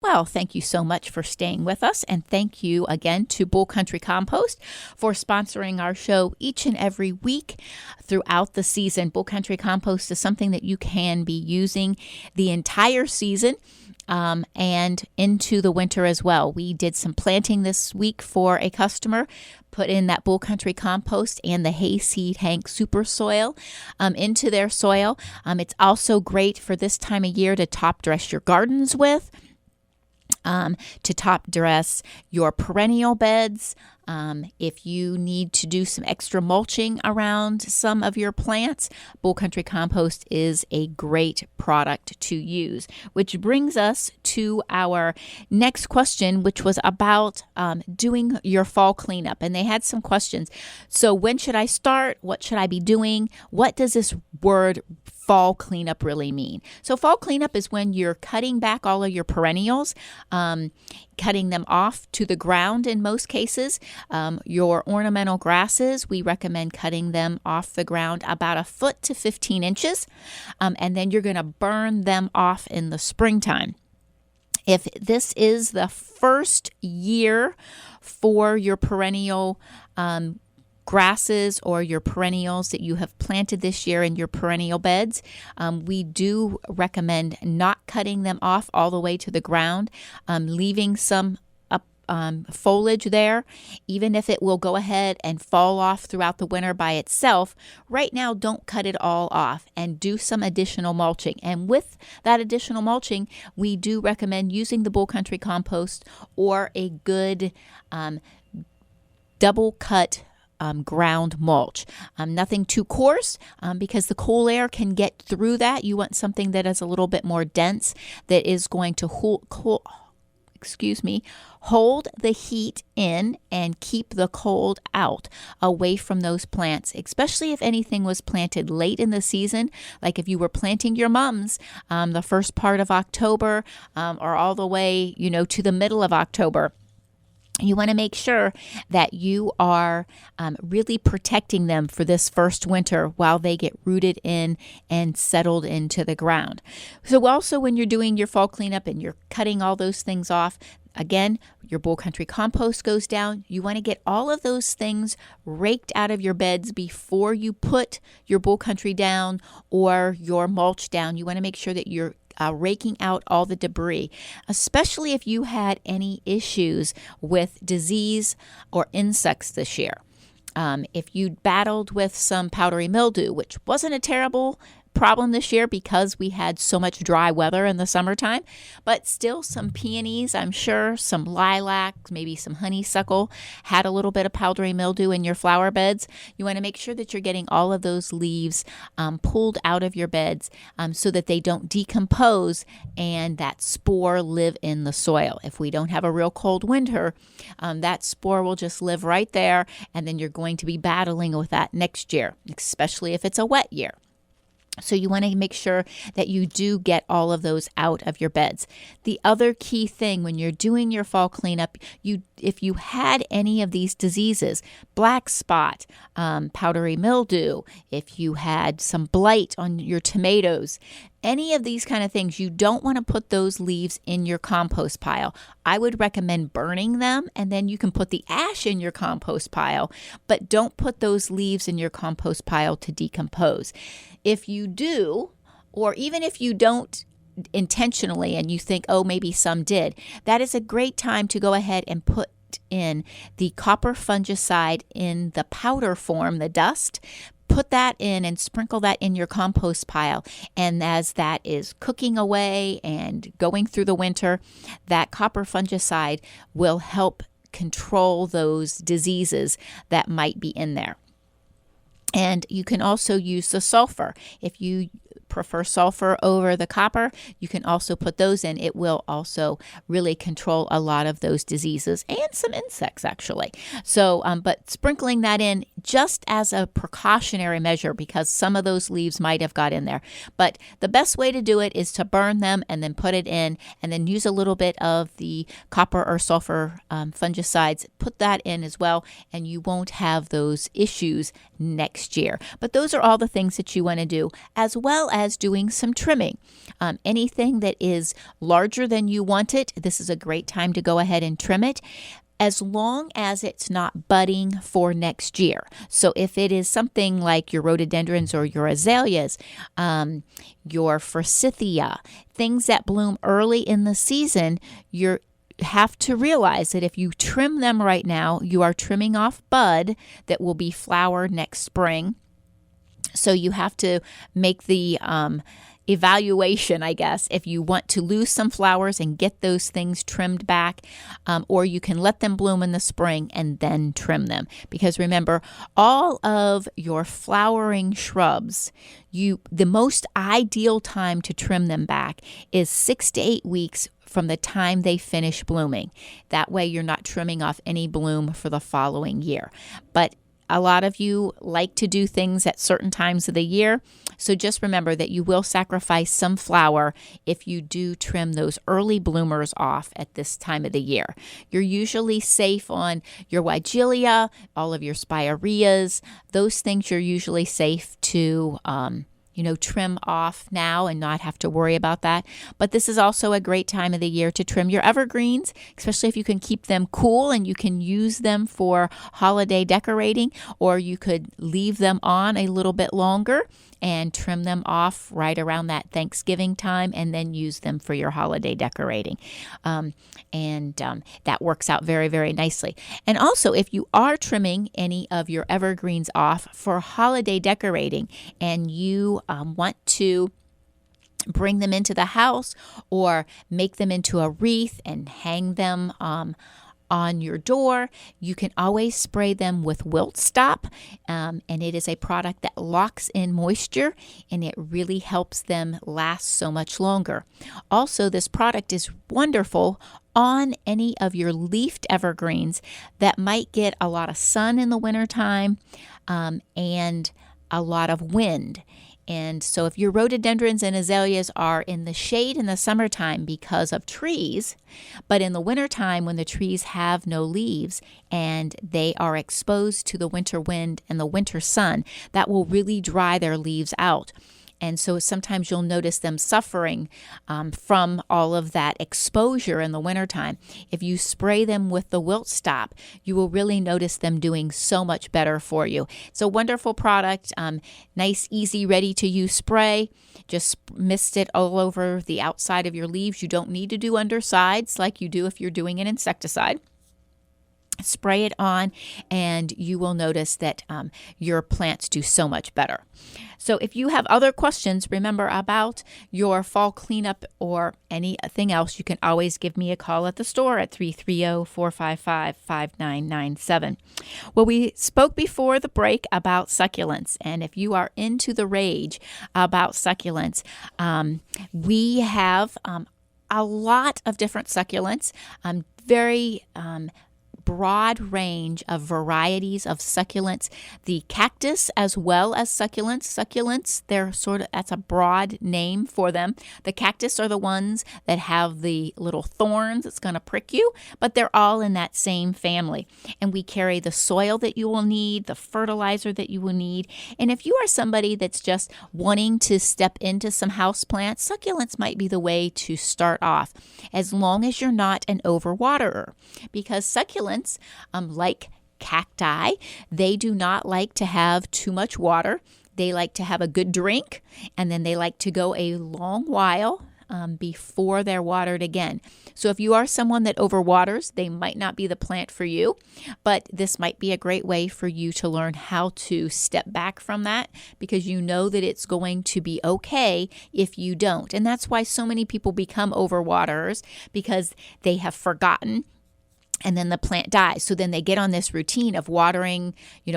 Well, thank you so much for staying with us, and thank you again to Bull Country Compost for sponsoring our show each and every week throughout the season. Bull Country Compost is something that you can be using the entire season and into the winter as well. We did some planting this week for a customer, put in that Bull Country Compost and the Hayseed Hank Super Soil into their soil. It's also great for this time of year to top dress your gardens with. To top dress your perennial beds. If you need to do some extra mulching around some of your plants, Bull Country Compost is a great product to use. Which brings us to our next question, which was about doing your fall cleanup. And they had some questions. So when should I start? What should I be doing? What does this word fall cleanup really mean? So fall cleanup is when you're cutting back all of your perennials, cutting them off to the ground in most cases. Your ornamental grasses, we recommend cutting them off the ground about a foot to 15 inches, and then you're going to burn them off in the springtime. If this is the first year for your perennial grasses or your perennials that you have planted this year in your perennial beds, we do recommend not cutting them off all the way to the ground, leaving some foliage there, even if it will go ahead and fall off throughout the winter by itself. Right now, don't cut it all off and do some additional mulching. And with that additional mulching, we do recommend using the Bull Country Compost or a good double cut ground mulch. Nothing too coarse because the cool air can get through that. You want something that is a little bit more dense, that is going to hold the heat in and keep the cold out away from those plants, especially if anything was planted late in the season, like if you were planting your mums the first part of October or all the way, to the middle of October. You want to make sure that you are really protecting them for this first winter while they get rooted in and settled into the ground. So also when you're doing your fall cleanup and you're cutting all those things off, again, your Bull Country Compost goes down. You want to get all of those things raked out of your beds before you put your Bull Country down or your mulch down. You want to make sure that you're raking out all the debris, especially if you had any issues with disease or insects this year. If you battled with some powdery mildew, which wasn't a terrible problem this year because we had so much dry weather in the summertime, but still some peonies, I'm sure, some lilacs, maybe some honeysuckle had a little bit of powdery mildew in your flower beds. You want to make sure that you're getting all of those leaves pulled out of your beds so that they don't decompose and that spore live in the soil. If we don't have a real cold winter, that spore will just live right there, and then you're going to be battling with that next year, especially if it's a wet year. So you want to make sure that you do get all of those out of your beds. The other key thing when you're doing your fall cleanup, if you had any of these diseases, black spot, powdery mildew, if you had some blight on your tomatoes, any of these kind of things, you don't want to put those leaves in your compost pile. I would recommend burning them, and then you can put the ash in your compost pile, but don't put those leaves in your compost pile to decompose. If you do, or even if you don't intentionally and you think, oh, maybe some did, that is a great time to go ahead and put in the copper fungicide in the powder form, the dust. Put that in and sprinkle that in your compost pile. And as that is cooking away and going through the winter, that copper fungicide will help control those diseases that might be in there. And you can also use the sulfur. If you prefer sulfur over the copper, you can also put those in. It will also really control a lot of those diseases and some insects actually. So, but sprinkling that in just as a precautionary measure because some of those leaves might have got in there. But the best way to do it is to burn them and then put it in and then use a little bit of the copper or sulfur fungicides. Put that in as well and you won't have those issues next year. But those are all the things that you want to do, as well as doing some trimming. Anything that is larger than you want it, this is a great time to go ahead and trim it, as long as it's not budding for next year. So if it is something like your rhododendrons or your azaleas, your forsythia, things that bloom early in the season, you have to realize that if you trim them right now, you are trimming off bud that will be flower next spring. So you have to make the evaluation, I guess, if you want to lose some flowers and get those things trimmed back, or you can let them bloom in the spring and then trim them. Because remember, all of your flowering shrubs, the most ideal time to trim them back is 6 to 8 weeks from the time they finish blooming. That way you're not trimming off any bloom for the following year. But a lot of you like to do things at certain times of the year, so just remember that you will sacrifice some flower if you do trim those early bloomers off at this time of the year. You're usually safe on your Weigelia, all of your spireas. Those things you're usually safe to trim off now and not have to worry about that. But this is also a great time of the year to trim your evergreens, especially if you can keep them cool and you can use them for holiday decorating, or you could leave them on a little bit longer and trim them off right around that Thanksgiving time and then use them for your holiday decorating. That works out very, very nicely. And also, if you are trimming any of your evergreens off for holiday decorating and you want to bring them into the house or make them into a wreath and hang them on your door, you can always spray them with Wilt Stop, and it is a product that locks in moisture and it really helps them last so much longer. Also, this product is wonderful on any of your leafed evergreens that might get a lot of sun in the wintertime and a lot of wind. And so if your rhododendrons and azaleas are in the shade in the summertime because of trees, but in the wintertime when the trees have no leaves and they are exposed to the winter wind and the winter sun, that will really dry their leaves out. And so sometimes you'll notice them suffering from all of that exposure in the wintertime. If you spray them with the Wilt Stop, you will really notice them doing so much better for you. It's a wonderful product, nice, easy, ready-to-use spray. Just mist it all over the outside of your leaves. You don't need to do undersides like you do if you're doing an insecticide. Spray it on and you will notice that your plants do so much better. So if you have other questions, remember about your fall cleanup or anything else, you can always give me a call at the store at 330-455-5997. Well, we spoke before the break about succulents, and if you are into the rage about succulents, we have a lot of different succulents, very broad range of varieties of succulents. The cactus as well as succulents. Succulents, that's a broad name for them. The cactus are the ones that have the little thorns that's going to prick you, but they're all in that same family. And we carry the soil that you will need, the fertilizer that you will need. And if you are somebody that's just wanting to step into some houseplants, succulents might be the way to start off, as long as you're not an overwaterer, because succulents, like cacti, they do not like to have too much water. They like to have a good drink, and then they like to go a long while before they're watered again. So if you are someone that overwaters, they might not be the plant for you, but this might be a great way for you to learn how to step back from that, because you know that it's going to be okay if you don't. And that's why so many people become overwaterers, because they have forgotten and then the plant dies. So then they get on this routine of watering,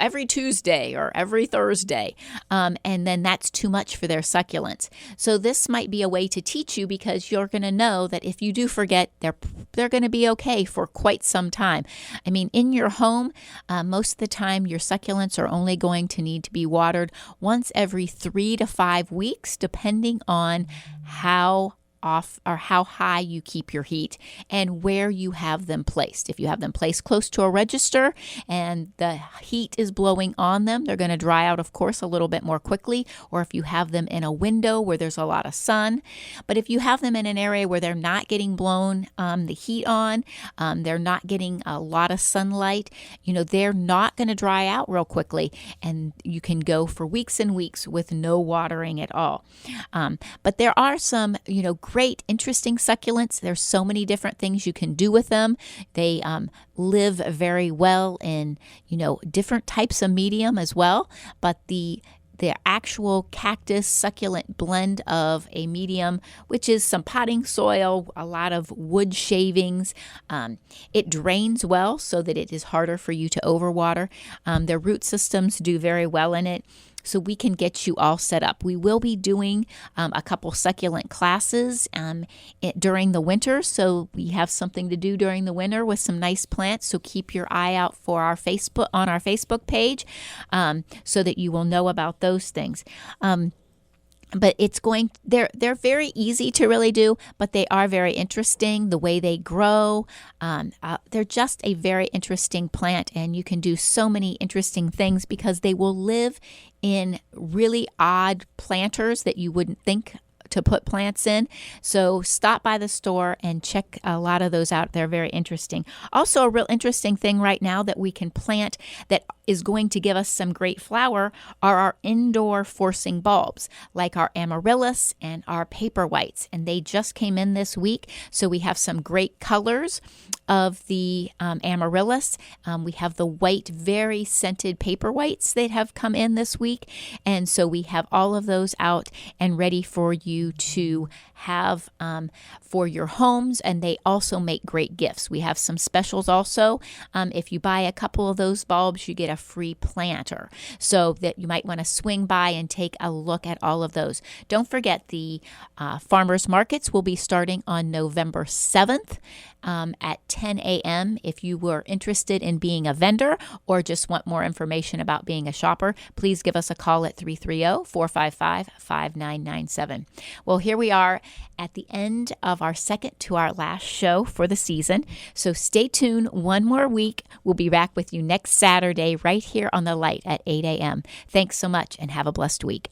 every Tuesday or every Thursday. And then that's too much for their succulents. So this might be a way to teach you, because you're going to know that if you do forget, they're going to be okay for quite some time. I mean, in your home, most of the time, your succulents are only going to need to be watered once every 3 to 5 weeks, depending on how how high you keep your heat and where you have them placed. If you have them placed close to a register and the heat is blowing on them, they're going to dry out, of course, a little bit more quickly. Or if you have them in a window where there's a lot of sun. But if you have them in an area where they're not getting blown the heat on, they're not getting a lot of sunlight, they're not going to dry out real quickly, and you can go for weeks and weeks with no watering at all. But there are some, great, interesting succulents. There's so many different things you can do with them. They live very well in, different types of medium as well. But the actual cactus succulent blend of a medium, which is some potting soil, a lot of wood shavings. It drains well so that it is harder for you to overwater. Their root systems do very well in it. So we can get you all set up. We will be doing a couple succulent classes during the winter. So we have something to do during the winter with some nice plants. So keep your eye out for our Facebook page so that you will know about those things. But they're very easy to really do, but they are very interesting, the way they grow. They're just a very interesting plant, and you can do so many interesting things because they will live in really odd planters that you wouldn't think to put plants in. So stop by the store and check a lot of those out. They're very interesting. Also, a real interesting thing right now that we can plant that is going to give us some great flower are our indoor forcing bulbs, like our amaryllis and our paper whites. And they just came in this week. So we have some great colors of the amaryllis. We have the white, very scented paper whites that have come in this week. And so we have all of those out and ready for you to have for your homes. And they also make great gifts. We have some specials also. If you buy a couple of those bulbs, you get a free planter, so that you might want to swing by and take a look at all of those. Don't forget, the farmers markets will be starting on November 7th at 10 a.m. If you were interested in being a vendor or just want more information about being a shopper, please give us a call at 330-455-5997. Well, here we are at the end of our second to our last show for the season. So stay tuned one more week. We'll be back with you next Saturday right here on The Light at 8 a.m. Thanks so much and have a blessed week.